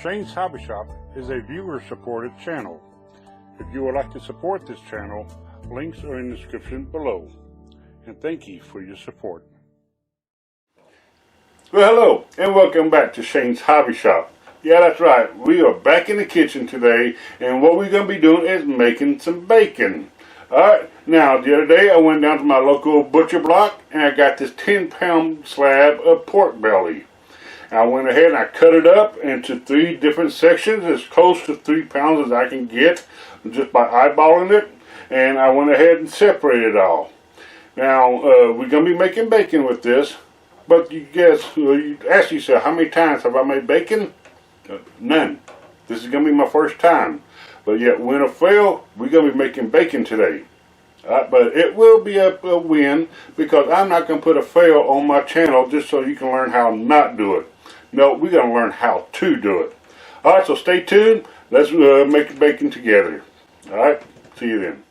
Shane's Hobby Shop is a viewer-supported channel. If you would like to support this channel, links are in the description below. And thank you for your support. Well, hello, and welcome back to Shane's Hobby Shop. Yeah, that's right. We are back in the kitchen today, and what we're going to be doing is making some bacon. Alright, now the other day I went down to my local butcher block, and I got this 10-pound slab of pork belly. I went ahead and I cut it up into 3 different sections, as close to 3 pounds as I can get, just by eyeballing it, and I went ahead and separated it all. Now, we're going to be making bacon with this, but you guess, you ask yourself, how many times have I made bacon? None. This is going to be my first time. But yet, win or fail, we're going to be making bacon today. But it will be a win, because I'm not going to put a fail on my channel just so you can learn how to not do it. No, we're going to learn how to do it. Alright, so stay tuned. Let's make bacon together. Alright, see you then.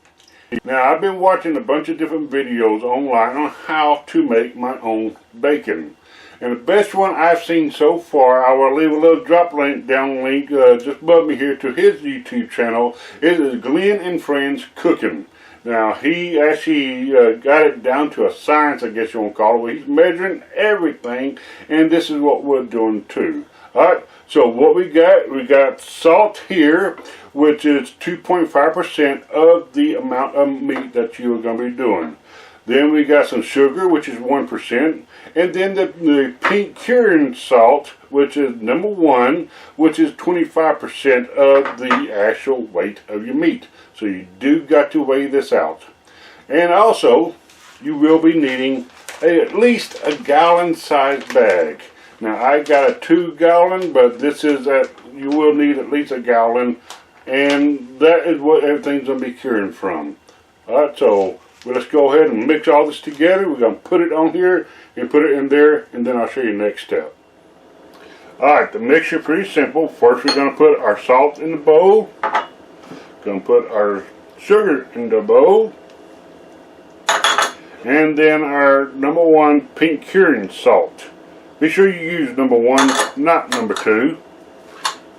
Now, I've been watching a bunch of different videos online on how to make my own bacon. And the best one I've seen so far, I will leave a little drop link just above me here to his YouTube channel. It is Glen and Friends Cooking. Now, he actually got it down to a science, I guess you want to call it, where he's measuring everything, and this is what we're doing too. Alright, so what we got salt here, which is 2.5% of the amount of meat that you are going to be doing. Then we got some sugar, which is 1%, and then the pink curing salt, which is number 1, which is 25% of the actual weight of your meat. So you do got to weigh this out. And also, you will be needing at least a gallon size bag. Now, I got a 2-gallon, but this is that you will need at least a gallon, and that is what everything's going to be curing from. Alright, so let's go ahead and mix all this together. We're going to put it on here and put it in there, and then I'll show you the next step. Alright, the mixture is pretty simple. First, we're going to put our salt in the bowl. Going to put our sugar in the bowl. And then our number 1 pink curing salt. Be sure you use number 1, not number 2.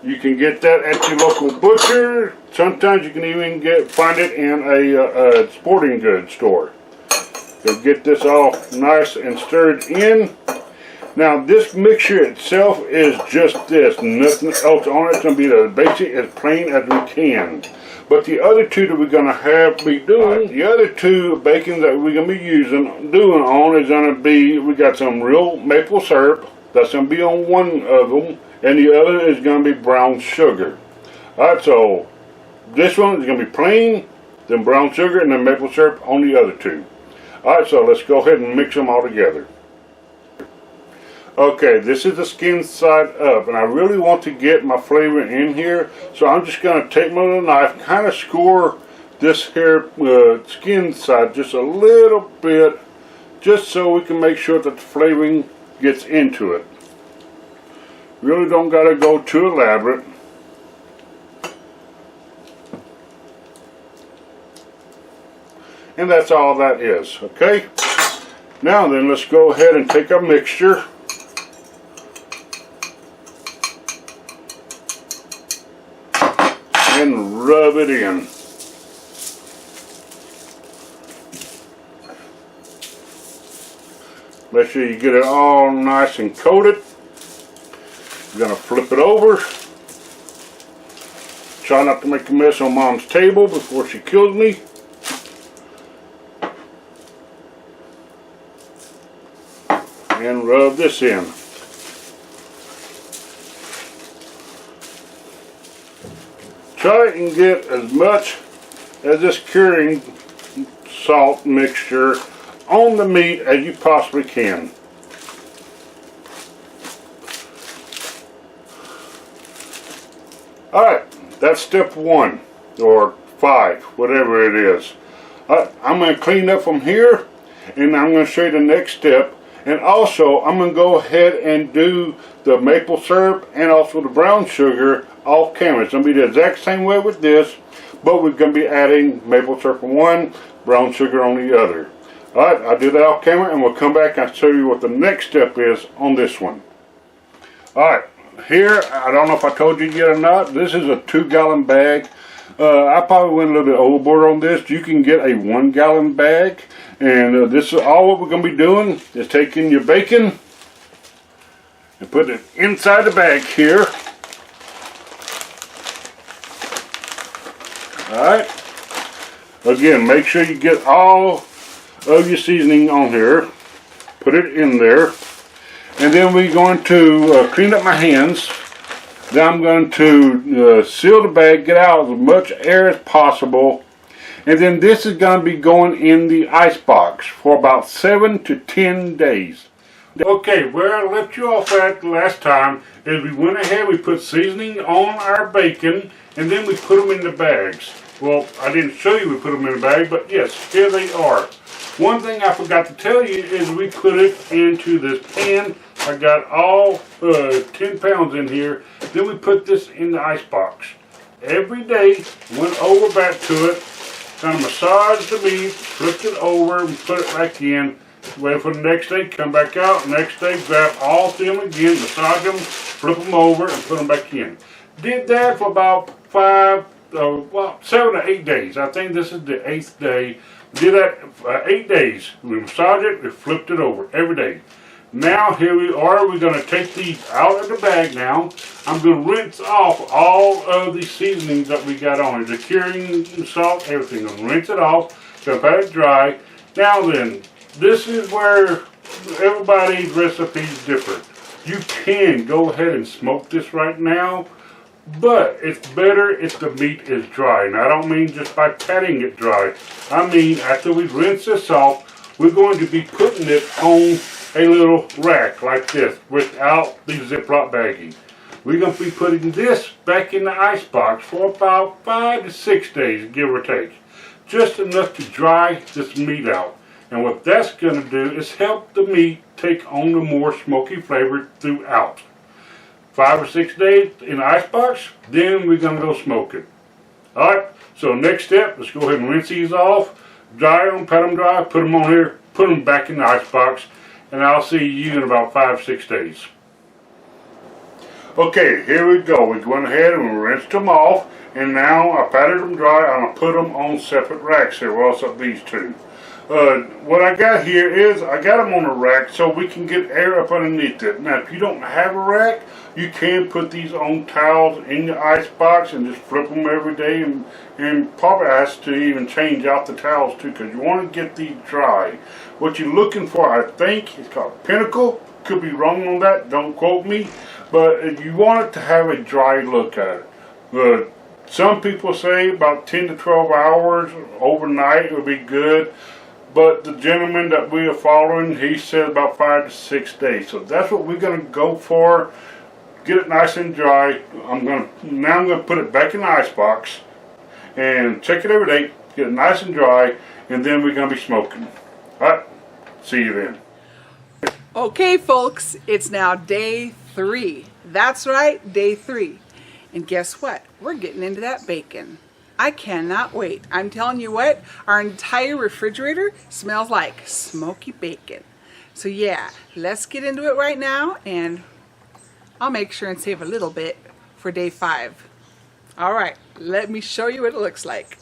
You can get that at your local butcher. Sometimes you can even find it in a sporting goods store. So get this all nice and stirred in. Now, this mixture itself is just this, nothing else on it. It's going to be as basic, as plain as we can. But the other 2 that we're going to be doing, the other 2 bacon that we're going to be doing on is going to be, we got some real maple syrup. That's going to be on one of them. And the other is going to be brown sugar. Alright, so this one is going to be plain, then brown sugar, and then maple syrup on the other 2. Alright, so let's go ahead and mix them all together. Okay, this is the skin side up, and I really want to get my flavor in here, so I'm just going to take my little knife, kind of score this here skin side just a little bit, just so we can make sure that the flavoring gets into it. Really don't got to go too elaborate. And that's all that is, okay? Now then, let's go ahead and take our mixture. And rub it in. Make sure you get it all nice and coated. I'm going to flip it over. Try not to make a mess on Mom's table before she kills me. And rub this in. Try and get as much as this curing salt mixture on the meat as you possibly can. Alright, that's step 1, or 5, whatever it is. I'm going to clean up from here, and I'm going to show you the next step. And also, I'm going to go ahead and do the maple syrup and also the brown sugar off camera. It's going to be the exact same way with this, but we're going to be adding maple syrup on one, brown sugar on the other. Alright, I'll do that off camera, and we'll come back and show you what the next step is on this one. Alright, here, I don't know if I told you yet or not, this is a 2-gallon bag. I probably went a little bit overboard on this. You can get a 1-gallon bag, and this is all what we're going to be doing is taking your bacon and putting it inside the bag here. Alright. Again, make sure you get all of your seasoning on here. Put it in there. And then we're going to clean up my hands. Then I'm going to seal the bag, get out as much air as possible. And then this is going to be going in the ice box for about 7 to 10 days. Okay, where I left you off at last time is we went ahead, we put seasoning on our bacon, and then we put them in the bags. Well, I didn't show you we put them in the bag, but yes, here they are. One thing I forgot to tell you is we put it into this pan. I got all 10 pounds in here. Then we put this in the ice box. Every day, went over back to it, kind of massaged the meat, flipped it over, and put it back in. Wait for the next day, come back out. Next day, grab all 10 again, massage them, flip them over, and put them back in. Did that for about 7 or 8 days. I think this is the 8th day. Did that for 8 days. We massaged it, we flipped it over every day. Now here we are. We're going to take these out of the bag now. I'm going to rinse off all of the seasonings that we got on it. The curing, salt, everything. I'm going to rinse it off. Going to let it dry. Now then, this is where everybody's recipe is different. You can go ahead and smoke this right now. But it's better if the meat is dry. And I don't mean just by patting it dry. I mean after we rinse this off, we're going to be putting it on a little rack like this without the Ziploc bagging. We're going to be putting this back in the ice box for about 5 to 6 days, give or take. Just enough to dry this meat out. And what that's going to do is help the meat take on the more smoky flavor throughout. 5 or 6 days in the ice box, then we're going to go smoke it. Alright, so next step, let's go ahead and rinse these off, dry them, pat them dry, put them on here, put them back in the ice box, and I'll see you in about 5 or 6 days. Okay, here we go. We went ahead and we rinsed them off, and now I patted them dry, and I put them on separate racks here. Well, also these two. What I got here is I got them on a rack so we can get air up underneath it. Now, if you don't have a rack, you can put these on towels in the ice box and just flip them every day, and probably has to even change out the towels too, because you want to get these dry. What you're looking for, I think, is called Pinnacle. Could be wrong on that, don't quote me, but you want it to have a dry look at it. Some people say about 10 to 12 hours overnight would be good. But the gentleman that we are following, he said about 5 to 6 days. So that's what we're going to go for. Get it nice and dry. Now I'm going to put it back in the ice box and check it every day. Get it nice and dry, and then we're going to be smoking. Alright, see you then. Okay folks, it's now day 3. That's right, day 3. And guess what? We're getting into that bacon. I cannot wait. I'm telling you what, our entire refrigerator smells like smoky bacon. So yeah, let's get into it right now, and I'll make sure and save a little bit for day 5. All right, let me show you what it looks like.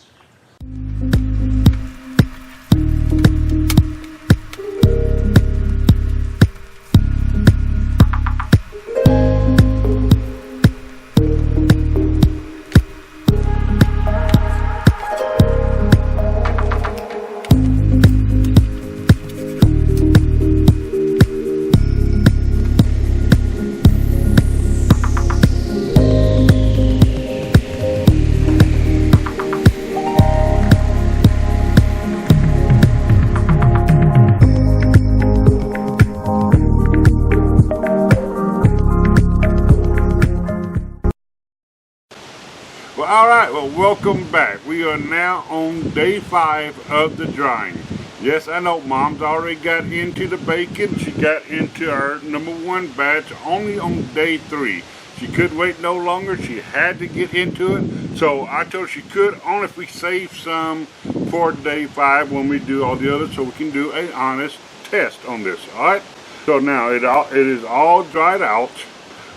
Alright, well, welcome back. We are now on day 5 of the drying. Yes, I know Mom's already got into the bacon. She got into our #1 batch only on day 3. She couldn't wait no longer. She had to get into it. So I told her she could, only if we save some for day 5 when we do all the others, so we can do an honest test on this. Alright? So now it is all dried out.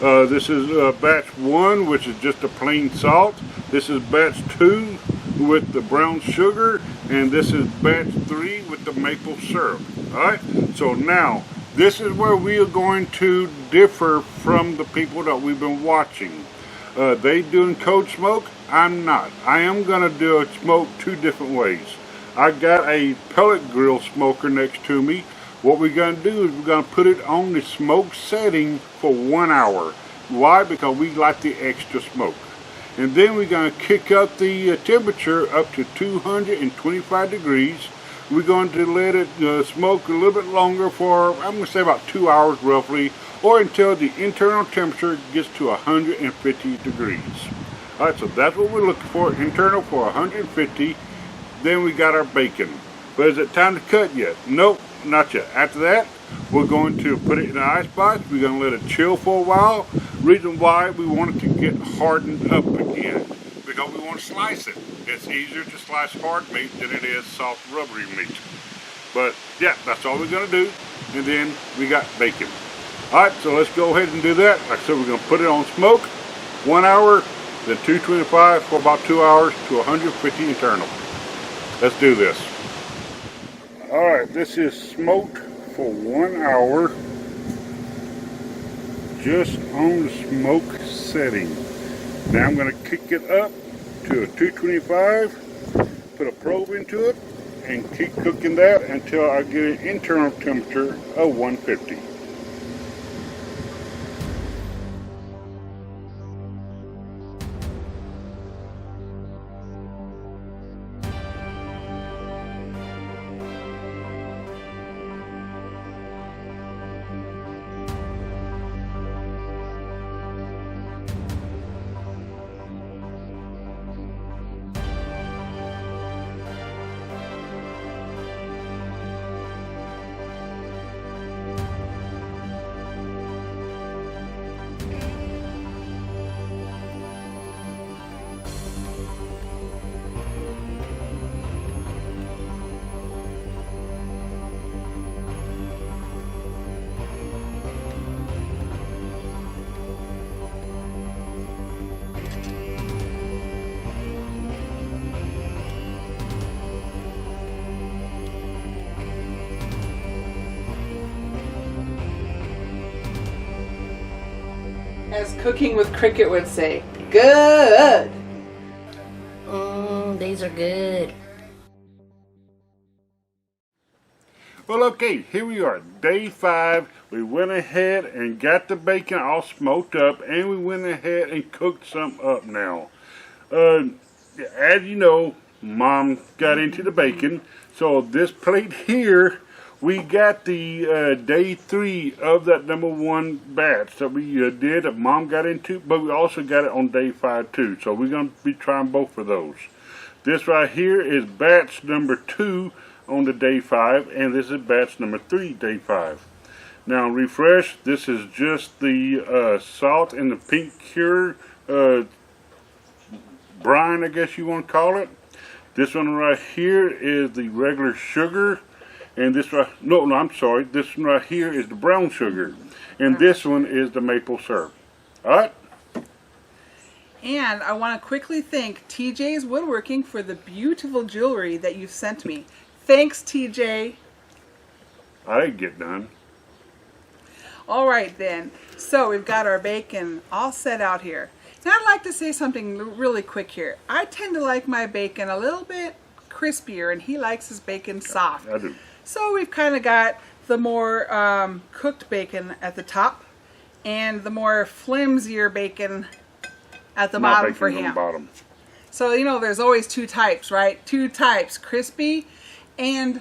This is batch 1, which is just a plain salt. This is batch 2 with the brown sugar, and this is batch 3 with the maple syrup. Alright, so now this is where we are going to differ from the people that we've been watching. They doing code smoke, I'm not. I am going to do a smoke 2 different ways. I got a pellet grill smoker next to me. What we're going to do is we're going to put it on the smoke setting for 1 hour. Why? Because we like the extra smoke. And then we're going to kick up the temperature up to 225 degrees. We're going to let it smoke a little bit longer for, I'm going to say about 2 hours roughly, or until the internal temperature gets to 150 degrees. Alright, so that's what we're looking for, internal for 150. Then we got our bacon. But is it time to cut yet? Nope, not yet. After that, we're going to put it in an ice box. We're going to let it chill for a while. Reason why we want it to get hardened up again, because we want to slice it. It's easier to slice hard meat than it is soft rubbery meat. But yeah, that's all we're going to do. And then we got bacon. Alright, so let's go ahead and do that. Like I said, we're going to put it on smoke 1 hour, then 225 for about 2 hours to 150 internal. Let's do this. Alright, this is smoked for 1 hour just on the smoke setting. Now I'm going to kick it up to a 225, put a probe into it, and keep cooking that until I get an internal temperature of 150. As Cooking with Cricket would say, good. These are good. Well, okay, here we are, day 5. We went ahead and got the bacon all smoked up, and we went ahead and cooked some up now. As you know, Mom got into the bacon, so this plate here, we got the day 3 of that number 1 batch that we did, that Mom got into, but we also got it on day 5 too, so we're going to be trying both of those. This right here is batch number 2 on the day 5, and this is batch number 3, day 5. Now refresh, this is just the salt and the pink cure brine, I guess you want to call it. This one right here is the regular sugar, and this right, I'm sorry, this one right here is the brown sugar, and this one is the maple syrup. Alright? And I want to quickly thank TJ's Woodworking for the beautiful jewelry that you sent me. Thanks, TJ. I didn't get done. All right then. So we've got our bacon all set out here. Now I'd like to say something really quick here. I tend to like my bacon a little bit crispier, and he likes his bacon soft. I do. So we've kind of got the more cooked bacon at the top, and the more flimsier bacon at the bottom for him. Bottom. So, you know, there's always 2 types, right? 2 types, crispy and,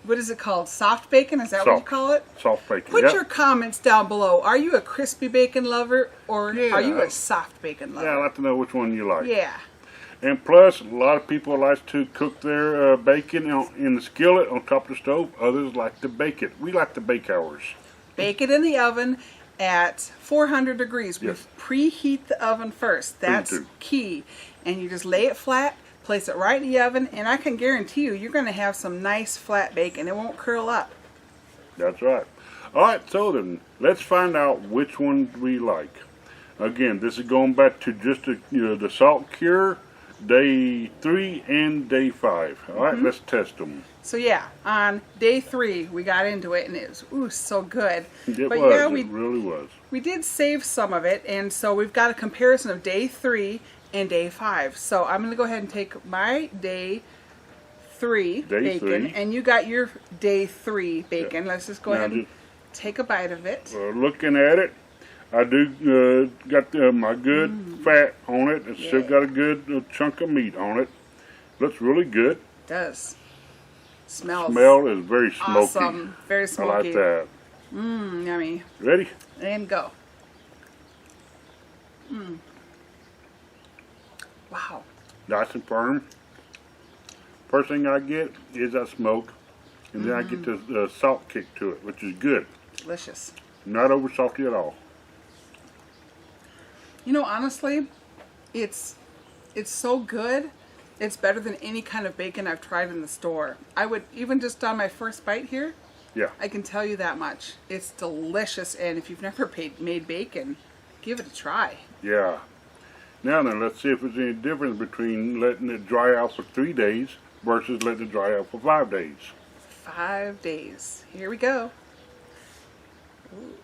what is it called? Soft bacon? Is that what you call it? Soft bacon, Put your comments down below. Are you a crispy bacon lover, or are you a soft bacon lover? Yeah, I'd like to know which one you like. Yeah. And plus, a lot of people like to cook their bacon in the skillet on top of the stove. Others like to bake it. We like to bake ours. Bake it in the oven at 400 degrees. We Yes. preheat the oven first. That's key. And you just lay it flat, place it right in the oven, and I can guarantee you, you're going to have some nice flat bacon. It won't curl up. That's right. All right, so then let's find out which one we like. Again, this is going back to just the salt cure, day 3 and day 5. All right, let's test them. So yeah, on day 3 we got into it and it was so good. It but was. yeah, It really was. We did save some of it, and so we've got a comparison of day 3 and day 5. So I'm going to go ahead and take my day 3 bacon, and you got your day 3 bacon. Yeah. Let's just go ahead and take a bite of it. Looking at it, I do got my good fat on it. It's still got a good chunk of meat on it. Looks really good. It does. Smell is very smoky. Awesome. Very smoky. I like that. Yummy. Ready? And go. Wow. Nice and firm. First thing I get is that smoke, and then I get the salt kick to it, which is good. Delicious. Not over salty at all. You know, honestly, it's so good. It's better than any kind of bacon I've tried in the store. I would, even just on my first bite here, yeah, I can tell you that much. It's delicious, and if you've never made bacon, give it a try. Yeah. Now then, let's see if there's any difference between letting it dry out for 3 days versus letting it dry out for 5 days. 5 days. Here we go. Ooh.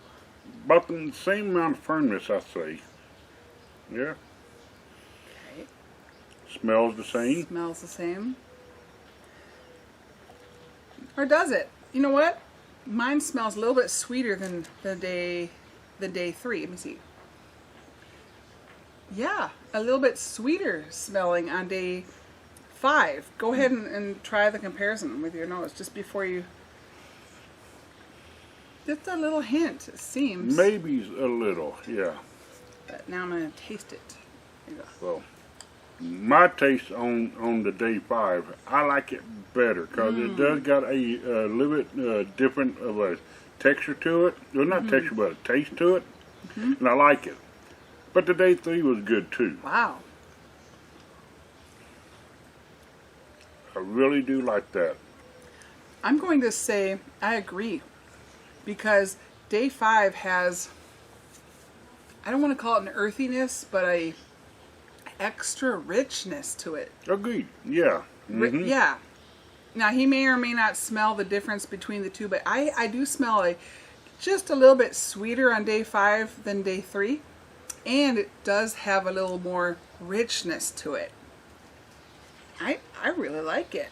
About the same amount of firmness, I say. Yeah. Okay. Smells the same. Smells the same. Or does it? You know what? Mine smells a little bit sweeter than day 3. Let me see. Yeah, a little bit sweeter smelling on day 5. Go ahead and try the comparison with your nose just before you. Just a little hint, it seems. Maybe a little, yeah. But now I'm going to taste it. Here you go. Well, my taste on the day 5, I like it better because it does got a little bit different of a texture to it. Well, not texture, but a taste to it, and I like it. But the day 3 was good too. Wow. I really do like that. I'm going to say I agree, because day 5 has, I don't want to call it an earthiness, but a extra richness to it. Agreed. Yeah. Yeah. Now he may or may not smell the difference between the two, but I do smell just a little bit sweeter on day 5 than day 3. And it does have a little more richness to it. I really like it.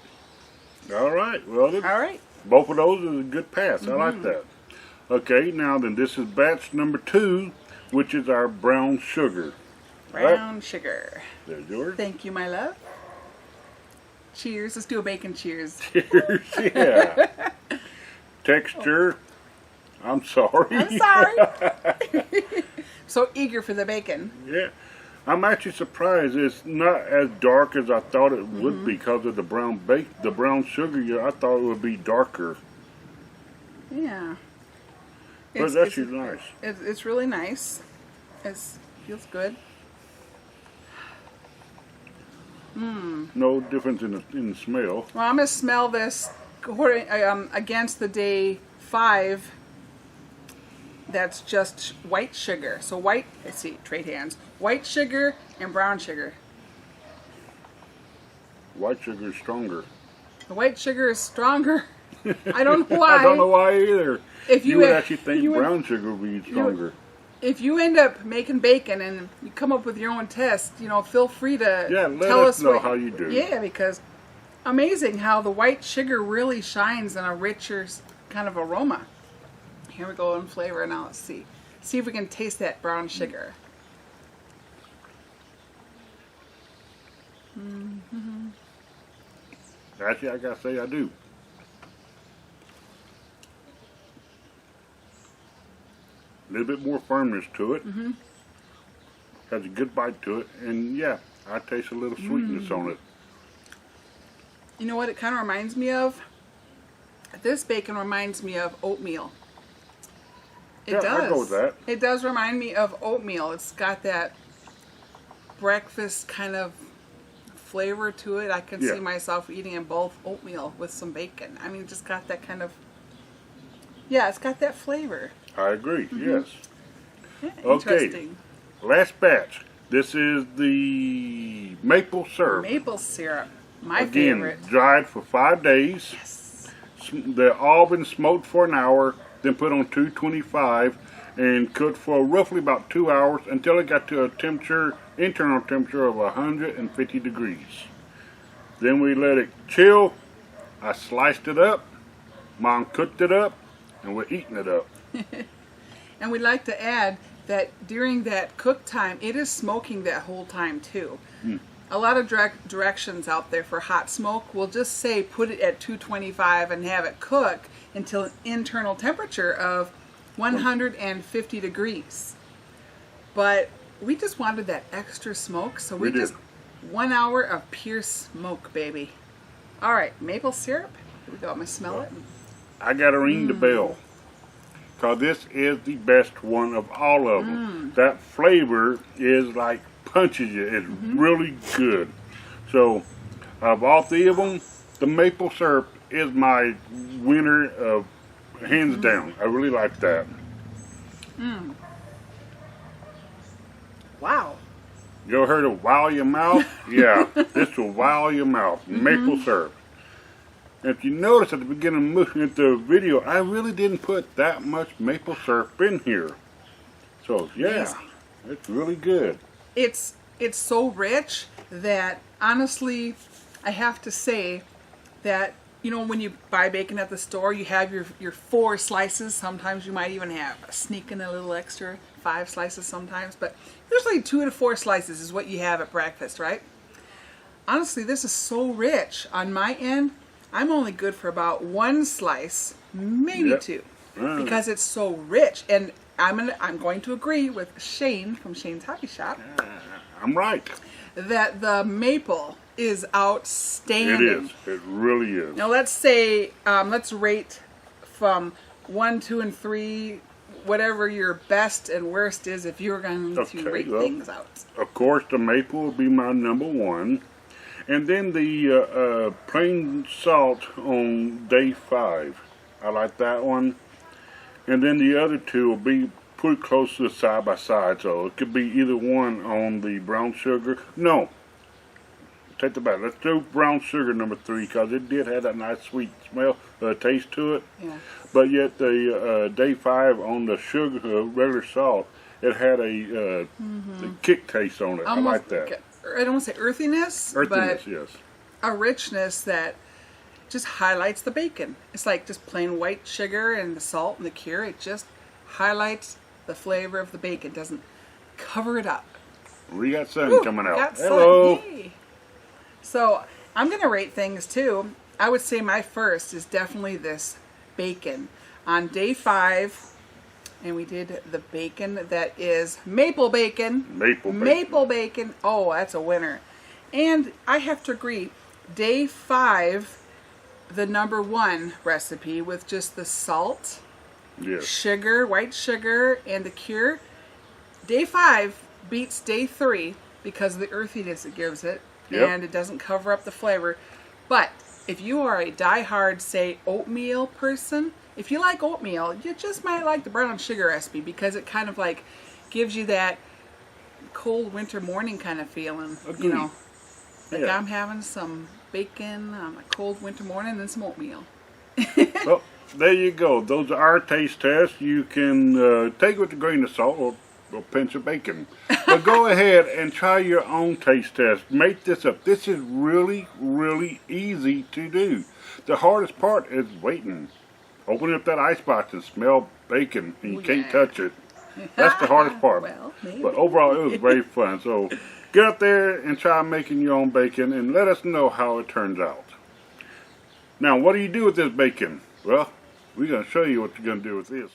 All right. Well, all right. Both of those is a good pass. I like that. Okay, now then, this is batch number 2, which is our brown sugar. Brown sugar. There's yours. Thank you, my love. Cheers. Let's do a bacon cheers. Cheers. Yeah. Texture. I'm sorry. I'm sorry. So eager for the bacon. Yeah. I'm actually surprised it's not as dark as I thought it would be because of the brown sugar. I thought it would be darker. Yeah. But that's actually nice. It's really nice. It feels good. No difference in the smell. Well, I'm going to smell this against the day 5. That's just white sugar. So let's see, trade hands. White sugar and brown sugar. White sugar is stronger. The white sugar is stronger. I don't know why. I don't know why either. If you would actually think brown sugar would be stronger. If you end up making bacon and you come up with your own test, feel free to tell us know how you do. Yeah, because amazing how the white sugar really shines in a richer kind of aroma. Here we go in flavor. Now let's see. See if we can taste that brown sugar. Actually, I gotta say I do. A little bit more firmness to it. Has a good bite to it, and yeah, I taste a little sweetness on it. You know what it kind of reminds me of? This bacon reminds me of oatmeal. It does. I go with that. It does remind me of oatmeal. It's got that breakfast kind of flavor to it. I can see myself eating in both oatmeal with some bacon. I mean, just got that kind of, Yeah, it's got that flavor. I agree, yes. Yeah, Okay. interesting. Last batch. This is the maple syrup. Maple syrup, my Again, favorite. dried for 5 days. Yes. They're all been smoked for an hour, then put on 225 and cooked for roughly about 2 hours until it got to a temperature, internal temperature of 150 degrees. Then we let it chill. I sliced it up. Mom cooked it up, and we're eating it up. And we'd like to add that during that cook time, it is smoking that whole time too. A lot of directions out there for hot smoke will just say put it at 225 and have it cook until an internal temperature of 150 degrees. But we just wanted that extra smoke, so we did. just 1 hour of pure smoke, baby. All right, maple syrup. Here we go. I'm gonna smell it. I gotta ring the bell, because this is the best one of all of them. That flavor is like punches you. It's really good. So, of all 3 of them, the maple syrup is my winner of hands down. I really like that. Wow. You ever heard of wow your mouth? Yeah, this will wow your mouth. Maple syrup. If you notice at the beginning of looking at the video, I really didn't put that much maple syrup in here. So yeah, Amazing. it's really good. It's so rich that honestly, I have to say that, you know, when you buy bacon at the store, you have your 4 slices. Sometimes you might even have sneak in a little extra 5 slices sometimes, but usually 2 to 4 slices is what you have at breakfast, right? Honestly, this is so rich. On my end, I'm only good for about 1 slice, maybe Yep. 2, Right. because it's so rich. And I'm going to agree with Shane from Shane's Hobby Shop I'm right. that the maple is outstanding. It is. It really is. Now let's say, let's rate from 1, 2, and 3, whatever your best and worst is if you're going Okay, to rate well, things out. Of course, the maple will be my number 1. And then the plain salt on day 5. I like that one. And then the other 2 will be pretty close to side by side. So it could be either one on the brown sugar. No. Take the back. Let's do brown sugar number 3 because it did have that nice sweet smell, taste to it. Yeah. But yet the day 5 on the sugar, regular salt, it had a kick taste on it. I like that. I don't want to say earthiness, Earthiness, but yes. a richness that just highlights the bacon. It's like just plain white sugar and the salt and the cure. It just highlights the flavor of the bacon. Doesn't cover it up. We got sun Whew, coming out. got sun, Hello. yay. So I'm going to rate things too. I would say my first is definitely this bacon. On day 5, and we did the bacon that is maple bacon. Maple bacon. Oh, that's a winner. And I have to agree, day 5, the number 1 recipe with just the salt, Yes. sugar, white sugar, and the cure. Day 5 beats day 3 because of the earthiness it gives it, Yep. and it doesn't cover up the flavor. But if you are a die-hard, say, oatmeal person, if you like oatmeal, you just might like the brown sugar recipe because it kind of like gives you that cold winter morning kind of feeling. Agreed. You know, like Yeah. I'm having some bacon on a cold winter morning and some oatmeal. Well, there you go. Those are our taste tests. You can take it with a grain of salt or a pinch of bacon. But go ahead and try your own taste test. Make this up. This is really, really easy to do. The hardest part is waiting. Open up that icebox and smell bacon, and you can't touch it. That's the hardest part. Well, maybe. But overall, it was very fun. So get out there and try making your own bacon, and let us know how it turns out. Now, what do you do with this bacon? Well, we're going to show you what you're going to do with this.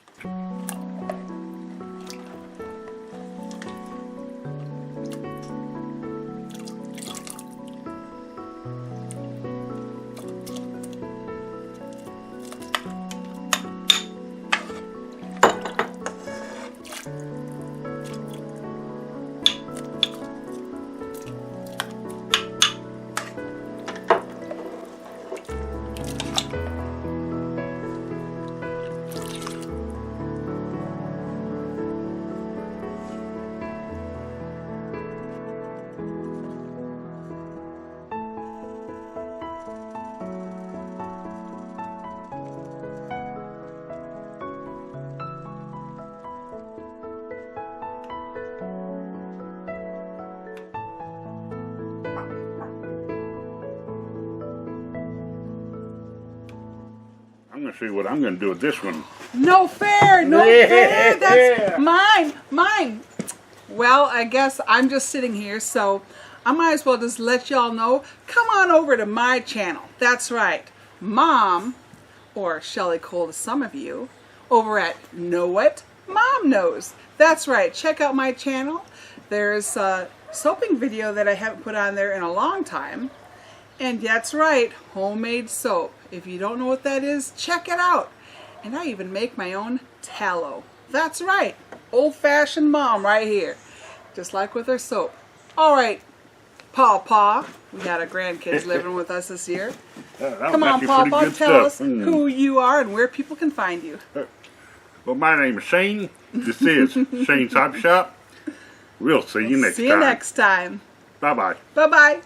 going to see what I'm going to do with this one. No fair, no fair. That's mine. Well, I guess I'm just sitting here, so I might as well just let y'all know. Come on over to my channel. That's right. Mom, or Shelly Cole to some of you, over at Know What Mom Knows. That's right. Check out my channel. There's a soaping video that I haven't put on there in a long time. And that's right, homemade soap. If you don't know what that is, check it out. And I even make my own tallow. That's right, old-fashioned mom right here. Just like with her soap. All right, Paw, we got our grandkids living with us this year. Come on, Paw, tell us who you are and where people can find you. Well, my name is Shane. This is Shane's Hobby Shop. We'll see you next time. See you next time. Bye-bye. Bye-bye.